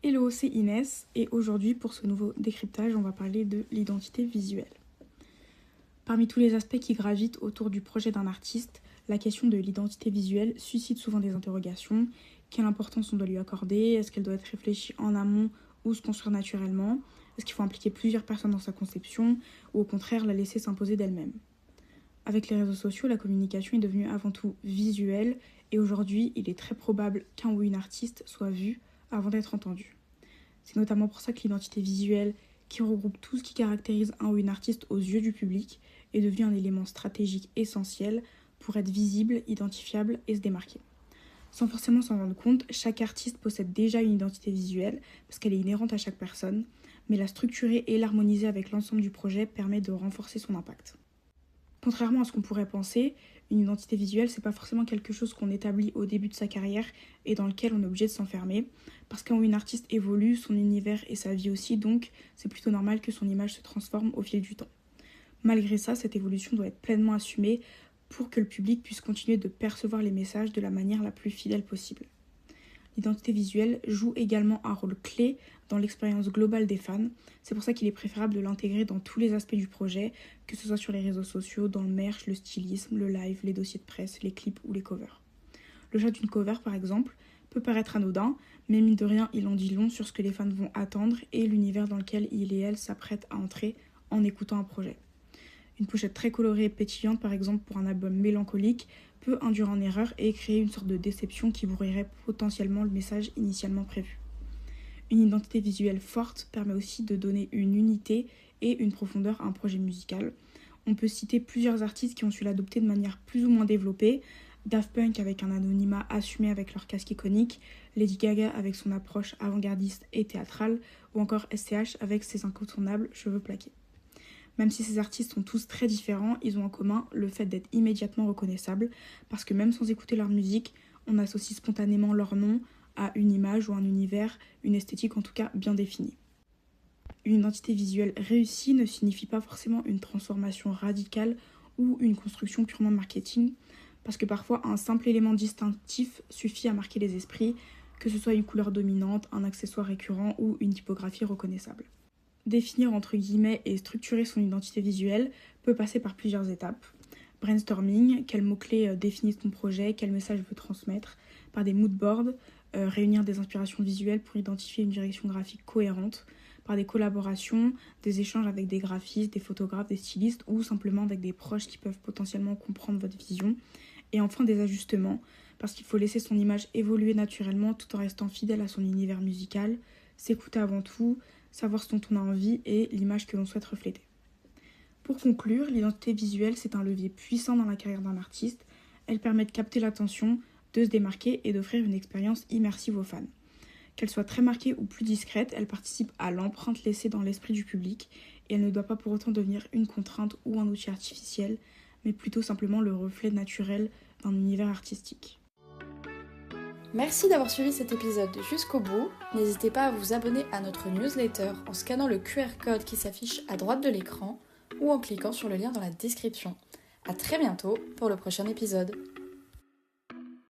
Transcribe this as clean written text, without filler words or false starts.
Hello, c'est Inès et aujourd'hui pour ce nouveau décryptage, on va parler de l'identité visuelle. Parmi tous les aspects qui gravitent autour du projet d'un artiste, la question de l'identité visuelle suscite souvent des interrogations. Quelle importance on doit lui accorder? Est-ce qu'elle doit être réfléchie en amont ou se construire naturellement? Est-ce qu'il faut impliquer plusieurs personnes dans sa conception ou au contraire la laisser s'imposer d'elle-même? Avec les réseaux sociaux, la communication est devenue avant tout visuelle et aujourd'hui, il est très probable qu'un ou une artiste soit vu avant d'être entendu. C'est notamment pour ça que l'identité visuelle, qui regroupe tout ce qui caractérise un ou une artiste aux yeux du public, est devenue un élément stratégique essentiel pour être visible, identifiable et se démarquer. Sans forcément s'en rendre compte, chaque artiste possède déjà une identité visuelle parce qu'elle est inhérente à chaque personne, mais la structurer et l'harmoniser avec l'ensemble du projet permet de renforcer son impact. Contrairement à ce qu'on pourrait penser, une identité visuelle, c'est pas forcément quelque chose qu'on établit au début de sa carrière et dans lequel on est obligé de s'enfermer, parce qu'un ou une artiste évolue, son univers et sa vie aussi, donc c'est plutôt normal que son image se transforme au fil du temps. Malgré ça, cette évolution doit être pleinement assumée pour que le public puisse continuer de percevoir les messages de la manière la plus fidèle possible. L'identité visuelle joue également un rôle clé dans l'expérience globale des fans. C'est pour ça qu'il est préférable de l'intégrer dans tous les aspects du projet, que ce soit sur les réseaux sociaux, dans le merch, le stylisme, le live, les dossiers de presse, les clips ou les covers. Le choix d'une cover, par exemple, peut paraître anodin, mais mine de rien, il en dit long sur ce que les fans vont attendre et l'univers dans lequel il et elle s'apprêtent à entrer en écoutant un projet. Une pochette très colorée et pétillante, par exemple pour un album mélancolique, peut induire en erreur et créer une sorte de déception qui brouillerait potentiellement le message initialement prévu. Une identité visuelle forte permet aussi de donner une unité et une profondeur à un projet musical. On peut citer plusieurs artistes qui ont su l'adopter de manière plus ou moins développée. Daft Punk avec un anonymat assumé avec leur casque iconique, Lady Gaga avec son approche avant-gardiste et théâtrale, ou encore SCH avec ses incontournables cheveux plaqués. Même si ces artistes sont tous très différents, ils ont en commun le fait d'être immédiatement reconnaissables, parce que même sans écouter leur musique, on associe spontanément leur nom à une image ou un univers, une esthétique en tout cas bien définie. Une identité visuelle réussie ne signifie pas forcément une transformation radicale ou une construction purement marketing, parce que parfois un simple élément distinctif suffit à marquer les esprits, que ce soit une couleur dominante, un accessoire récurrent ou une typographie reconnaissable. Définir entre guillemets et structurer son identité visuelle peut passer par plusieurs étapes. Brainstorming, quels mots-clés définissent ton projet, quel message veut transmettre, par des moodboards, réunir des inspirations visuelles pour identifier une direction graphique cohérente, par des collaborations, des échanges avec des graphistes, des photographes, des stylistes ou simplement avec des proches qui peuvent potentiellement comprendre votre vision, et enfin des ajustements, parce qu'il faut laisser son image évoluer naturellement tout en restant fidèle à son univers musical, s'écouter avant tout, savoir ce dont on a envie et l'image que l'on souhaite refléter. Pour conclure, l'identité visuelle, c'est un levier puissant dans la carrière d'un artiste. Elle permet de capter l'attention, de se démarquer et d'offrir une expérience immersive aux fans. Qu'elle soit très marquée ou plus discrète, elle participe à l'empreinte laissée dans l'esprit du public et elle ne doit pas pour autant devenir une contrainte ou un outil artificiel, mais plutôt simplement le reflet naturel d'un univers artistique. Merci d'avoir suivi cet épisode jusqu'au bout. N'hésitez pas à vous abonner à notre newsletter en scannant le QR code qui s'affiche à droite de l'écran ou en cliquant sur le lien dans la description. À très bientôt pour le prochain épisode.